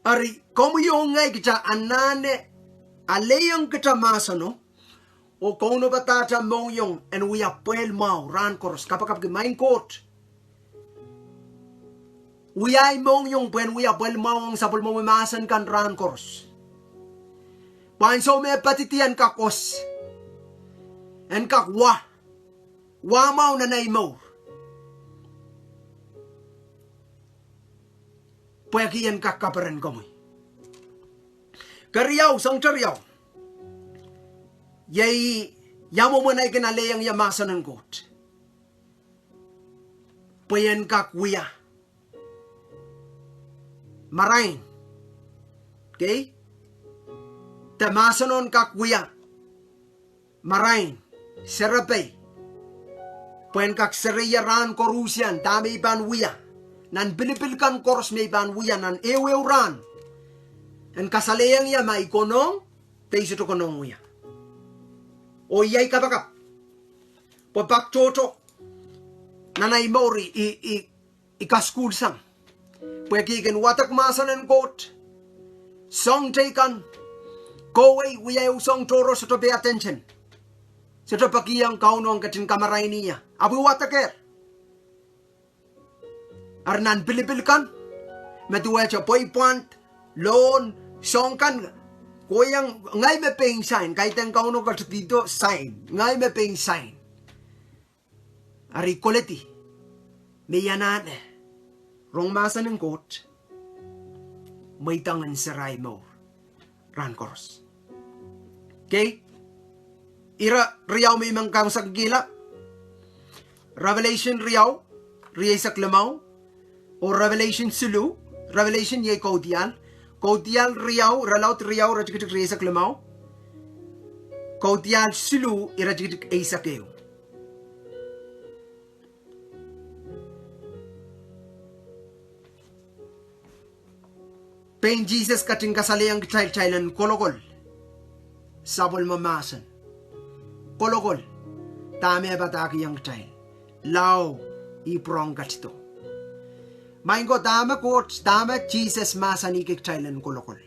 A: ari komu yung ngay kita anane aleyang kita masano o kono batata mong yung and we are puel mau ran koros kapakap main court Uyay mong yung pwen uya pwel mong sapul mong masan kan ran koros. Panso me patitian kakos. En kakwa. Wamaw na naimaw. Pwekian kakaparan komoy. Kariyaw, sang chariyaw. Yay, yamo mo na ikinaleyang yamasan ng kot. Pwen kakwiya. Marain. Okay? Tamasanon kakwiya. Marain. Serapay. Puen kak seriya ran korusian. Tami iban wiya. Nan bilipilkan koros may iban wiya. Nan ewew ran. En kasaleyang ya may konong. Tayso to konong wiya. O yay kabakap. Pabak toto. Nanay mori ikaskul sang. Pwekikin watak masanan kot. Song taken. Go away, we are song toro so to pay attention. So to pakiyang KAUN-O ang katin kamaray niya. Abu wataker. Arnan pilipil kan. Matuwa siya poy point. Loan. Song kan. Kuyang ngay me paying sign. Kahit ang KAUN-O katit dito, sign. Ngay me paying sign. Ari koleti. Mayanane. Rong masa ng kot, may tangan saray mo, ran koros. Okay? Riyaw may mangkang sagila. Revelation riyaw, riyay saklamaw, o Revelation sulu, Revelation yay kaudial riyaw, ralaut riyaw, rajikitik riyay saklamaw, kaudial sulu, irajikitik ay sakeo. Pain Jesus kating kasaliyang child-childan kolokol. Sabol mamasan. kolokol tame bataki yang child lao I prong katito maingo tama kot tama Jesus mahsanih ke child kolokol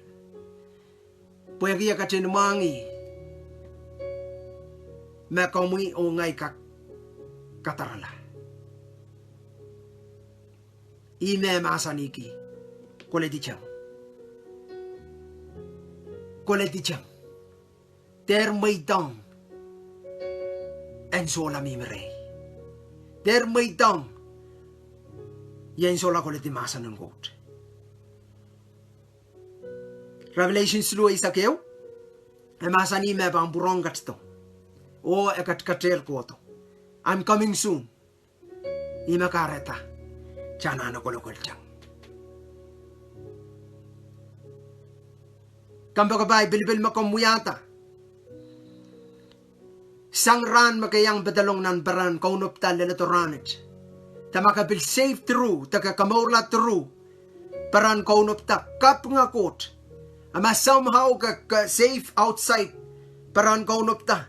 A: puegi akatin mangi me Komwi o ngai katarala ime mahsanih ki koletichang ter meitang en sola mimrei ter meitang yen sola koleti mahsanih kot Revelation slu isakeu mahsanih me bang burong katsto o ekat kater koto I'm coming soon ima kareta chana no kolokol chang Kamba kabay bilbil makomwiyata sang ran makayang badalong nan baran kaunop tal lelatoranit tamakabil safe through takakamorla through baran kaunop ta kapwaiada kot ama somehow ka safe outside baran kaunop ta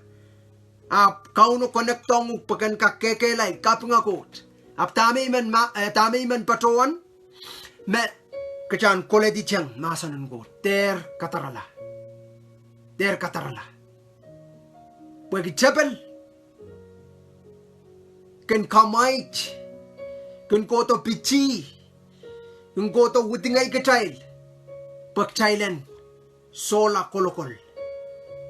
A: KAUN-O konektong pagan kakekelay kapwaiada kot ap tami man patuan me Kajan koledi chang mahsanih kot ter katarala Pwegi chapel ken kamait ken koto pichi ken koto wutingay ketail pagtailen sola kolokol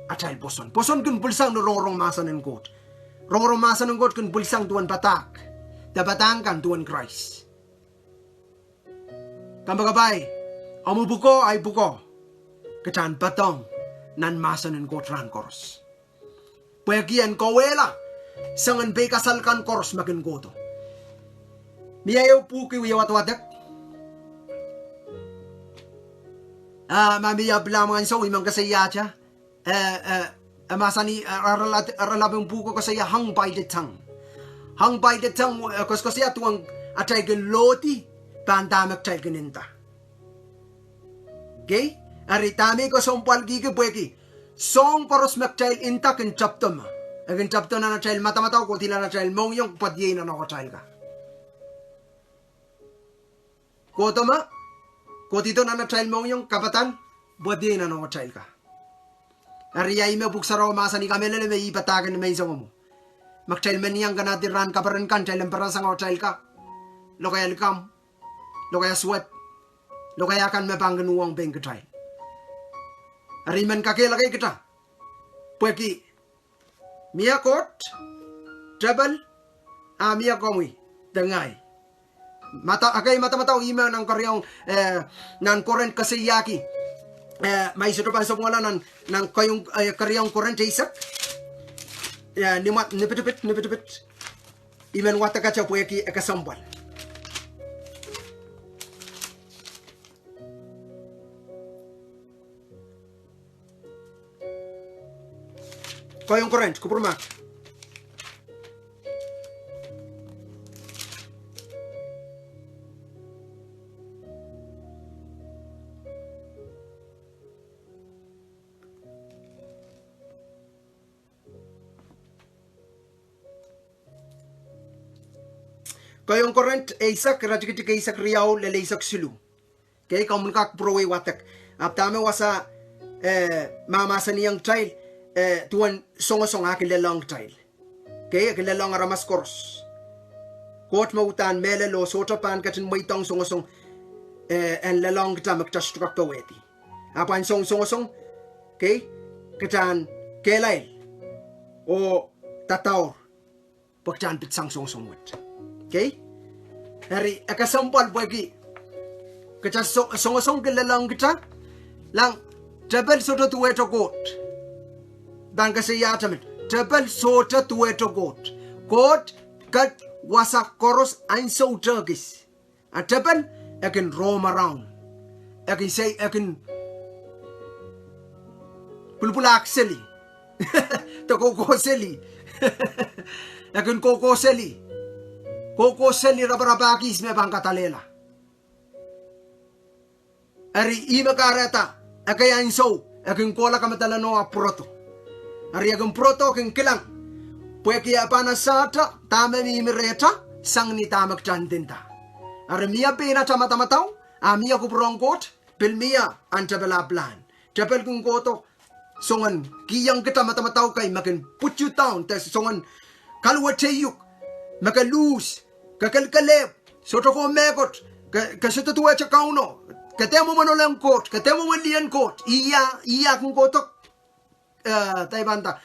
A: atail poson ken pulsang no rong mahsanih kot rong mahsanih kot ken pulsang tuan Padahk dabatangkan tuan Christ Kambagabay, amubuko ay buko. Kachan patong nan mahsanih kot ran koros. Pwegian kawela sangan be kasalkan koros makin goto. Miyayo puki wiyawat-watak. Mamiya blamangan so imang kasayacha. Mahsanih aralabing buko kasaya hang by the tongue. Hang by the tongue kasya tuang atay gen loti. Pantamak child geninta. Okay? Ari tami ko sompal gigi pweki. Song paros mak child inta ken chaptom. Agen chaptom na child mata-mata ko tila na child mong yung padye na ko child ka. Koto ma? Kotito na child mong yung kapatan padye na ko child ka. Ari ay me buksaro mahsanih kamelele me ipatagan me isang mo. Mak child man yang ganati ran kaparan kan child ang parang sang child ka. Lokayal kam. Lo kaya sweat, lo kaya akan mapanggan uang beng ketay. Ariman kakilagay kita. Pweki, Mia Kot, Jabal, Mia Komwi, Dengay. Mata mataw ima ng karyong nan current kasiyaki. May sutupan sa mga ng kayong karyong current isak. Nipitipit. Iman wata ka siya pweki ekasambal. Kayong current, kupurmak. Kayong current, isak, rajikiti kay isak riyaw, lele isak silu. Kaya kamun kak prowe watak. Aptame wasa mahsanih yang child, tuan song akin lelang child. Kaya akin lelang aramas koros. Kot mautan mele lo sota pan katin maitang song en lelang kita magtastukak paweti. Apan song kay katan kelay o tataw pagtan pitsang song wet. Okay? Hari akasampal bagi kita song kelelang kita lang jabal soto tuwe to kot dan kasi yatamit jabal soto tuwe to kot kat wasa koros ein so turkish a jabal akan roam around akan say akan pulpulak seli to koko seli akan koko seli rabarabakis me bang katalela. Ari ima kareta, akayan so, aking kola kamatalano a proto. Ari aking proto aking kilang, Puekia panasata, tame mi mireta, sang ni tamak chandinta. Armia pena tamatamatau, amia Pokohng Koht, pilmia antabela plan. Tapel kung koto, songan kiyang kita matamatau kay makin put you down, tas songan kalwateyuk, makalus, kakalkalep, soto ko mekot, kasitutuwa sa KAUN-O, katemo manolang kot, katemo manlian kot, iya kung kotok, tayo banta,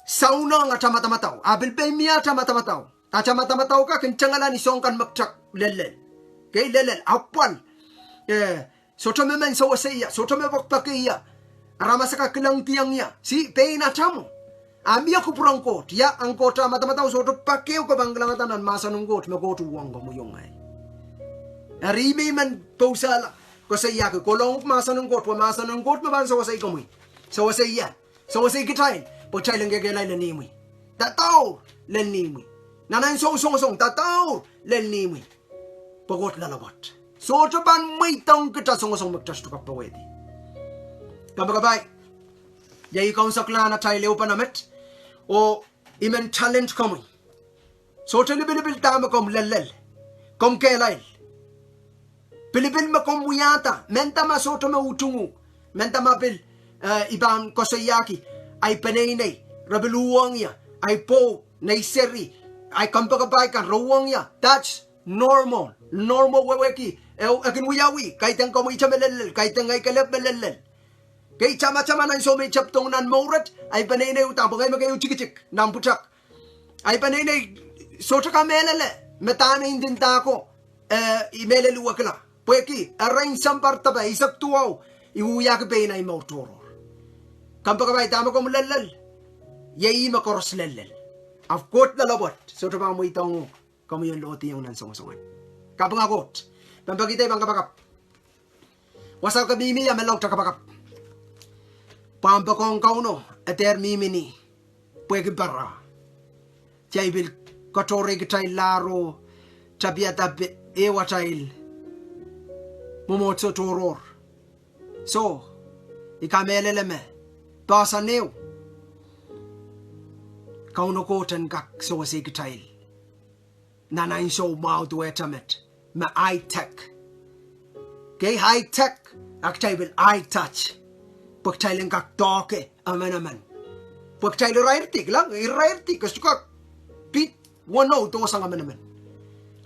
A: sauna nga tamatamatau, abilpay miya tamatamatau, tatamatamatau ka, kincangala ni Sohn kan magtsak, lelel, kay lelel, apwal, soto Mehmen sa wasaya, soto mepakpakiya, aramasa ka kilang tiyang niya, si peneinei, amia Pokohng Koht, ya ang kota matamatau soto pakiw ka bang langatanan, mahsanih kot, magotuwang ka mo yung ay. Arimi man pausala, kasaya ka, kolong mahsanih kot, mahsanih kot, maban sa wasay kamoy, sa wasaya, sa wasay kitayin, pagchay lang gagalay lanimoy, tataw, lanimoy, nanayin song, tataw, lanimoy, pagot lalawat. Soto ban may taong kita song magtas to kapwaiada. Kabagabay, yay ikaw sa klana tayo leo panamit, o imen talent kamoy. Soto libil tama kom lelel, kom kelail. Pilibil ma kom wiyata, menta ma soto ma utungu, menta ma bil ibang kosayaki, ay peneinei, rabeluwang ya, ay po, naiseri, ay kampagabay ka, rawang ya. That's normal weweki. Akin wiyawi, kahit ang kamoy chamelelel, kahit ang ay kalap melelel. Kay chama-chama ng Semei chaptong nan maurat, ay peneinei utang, pagay magayo chik-chik, nang putak. Ay peneinei, soto ka melele, metana indin tako, imelelewa ka na. Pweki, arayin sampartaba, isak tuwaw, iuya ka peneinei mautoro. Kampagabay, tama ko mulelel, yayi makoros lelel. Afkot na labot, soto pa mo itong kamoy yung looti yung nansong-songan. Kapangakot, pampagitay bang kapakap. Wasal ka bimi, amelog ta kapakap. Pampakong KAUN-O, ater mimini, pwede para. Tiyaibil, katore kitay laro, tabiata ewa tayil, mumotso toror. So, ikameleleme, basa neo. KAUN-O koten kak so wasi kitayil. Nanayin so mau duetamet, ma high-tech. Kay high-tech, aktaybil high-touch. Pagtailing kak toke, aman. Pagtailing rairtik lang, rairtik, kasi kak pit, wano, ito sang aman.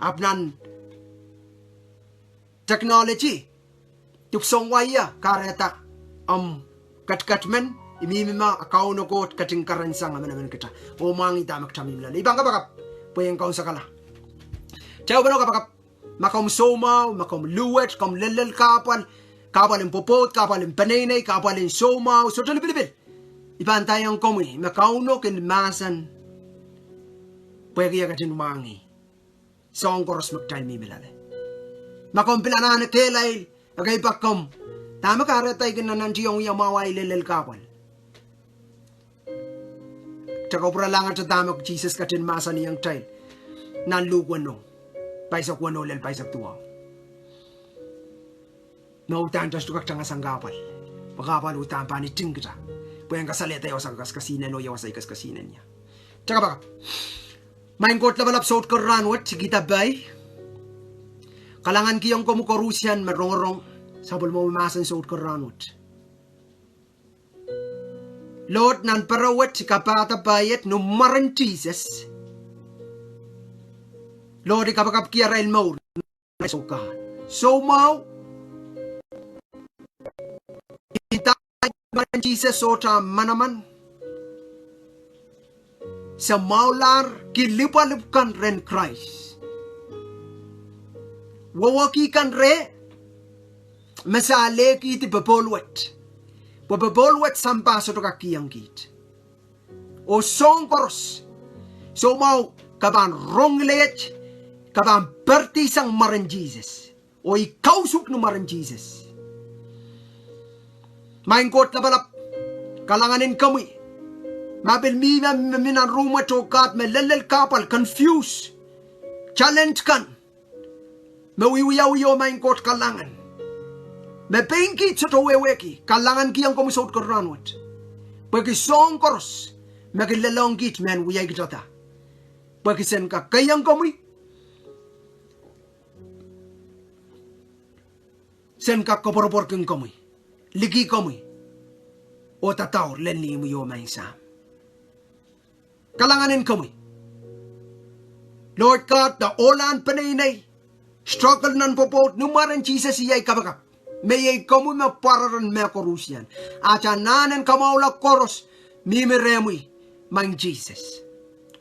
A: Apnan, technology, tupsong waya, kareta, katkatmen, imimima, KAUN-O Koht, kating karansang aman kita. O mangi damak tamimlan. Ibang kapakap, pweng kaun sa kala. Tiyaw ba no kapakap, makom somaw, makom luwet, kom lelel kapal, kapal yung popot, kapal yung peneinei, kapal yung somaw, so talibil. Ibantay ang Komwi, KAUN-O kin mahsen, pwede ka tinumangi. So ang koros magtayl mimilale. Makom pilanan na kelail, agay pakom, tama ka retay kin nanantiyong yamaway lelel kapal. Tsaka upra sa tamak Jesus ka tin mahsanih ang tayl, nanlugwan no. Paisak wano lel paisak tuwa. Nautan tas tukak tanga sanggapal. Pagkapal utan paniting kita. Pweng kasaleta yaw sa kaskasinan o yaw sa ikaskasinan niya. Tsaka baka. Main kot labalap sot ko rahnwet sigita bay. Kalangan kiyong kumukorusyan marong-rong. Sabol mo mahsen sot ko rahnwet. Laud nan parawet si kapata bayet no maran Sises. Laud ikapakap kia rail maur na sokahan. So mau itay man Sises sota manaman sa maular kilipalipkan ren Christ. Wawaki kan re masale ki ti papolwet. Papapolwet sampa soto kakiyang kit. O song koros so mau kaban ronglet kabang pertisang maran Jesus. O ikausuk no maran Jesus. Main kot na balap. Kalanganin kami. Mabilmina minan ruma tokat melelel kapal. Confuse. Challenge kan. Mawiwiyawiyo main kot kalangan. Mepengkit sa toweweki. Kalangan kiyang komisot ko rahnwet. Pagki song koros. Magilalongit men we agata. Pakisen ka kayang Komwi. Sen ka koporporking Komwi. Ligi Komwi. O tataw lenli mo yo maisam. Kalanganin Komwi. Lord God, the olan peneinei. Struggle nan popot numaran Jesus iyay kabakap. Mayay Komwi mapararan me korusian. Acha nanen kamaula koros. Mimiremui mang Jesus.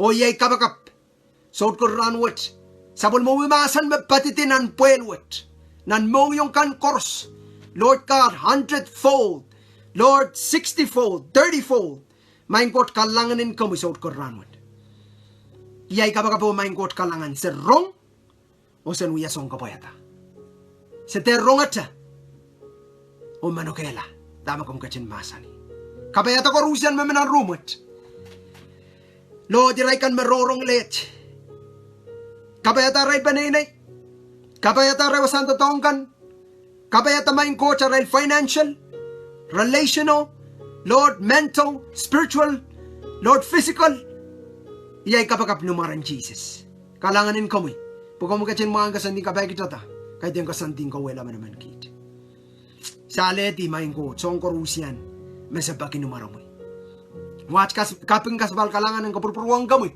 A: O iyay kabakap. Sot ko rahnwet. Sabol mo wimasan me patitin nan puelwet. Nan mo yung kan koros. Lord God, 100-fold. Lord, 60-fold, 30-fold. Main kot kalanganin Komwi sot ko rahnwet. Iyay kabakap o main kot kalangan. Serong. O sen uyasong kapwaiada. Se terong ata. O manokela. Dama kong kachin mahsanih. Kapwaiada ko rusian memenan rumot. Laud iray kan merorong let. Kapwaiada ray peneinei. Kapwaiada ray wasan totongkan. Kapwaiada main coach ray financial, relational, Lord mental, spiritual, Lord physical. Iyay kapakap numaran Jesus. Kalanganin Komwi. Pagkamu kachin mga kasanding kapay kita ta. Kahit yung kasanding ko wala man naman kit. Sa aleti main ko, tsong korusian. Masabakin numarang mo. Watch kaping kasbal kalangan ng kapurpuruang Komwi.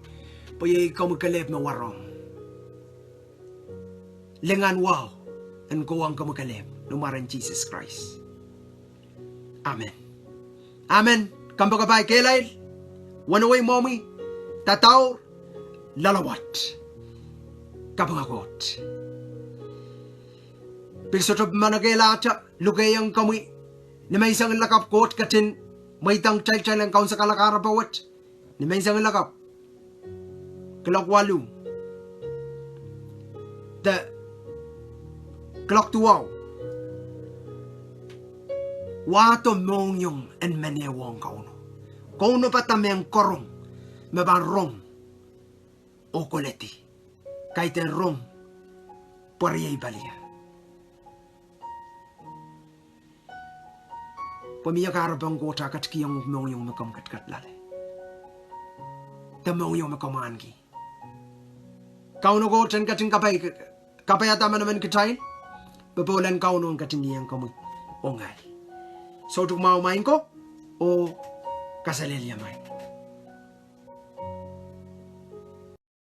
A: Payay kamu kalep na warong. Lengan wow. Ang kuwang kamu kalep. Numaran Jesus Christ. Amen. Amen. Kampo kapay kelay. Wanaway momi. Tataw. Lalawat. Kapwaiada Kot. Pilsotob managela lugayang Komwi. Ni may isang lakap kot katin may tang chay lang kaun sa kalakara bawat. Ni may isang lakap. Kalakwalu. The Kalak tuwaw. Wato mong yung en menewang KAUN-O. KAUN-O patameng korong. Mabarong. O koleti. Kahit ang rong, pariyay balia. Pamiyak harapang kota kat kiyang mong yung makamkat lale. Tamong yung makamangi. KAUN-O Kotan kating kapwaiada man naman kitayin. Papulan KAUN-O ang kating iyang Komwi. O ngay. So, tukmao main ko, o kasalilya main.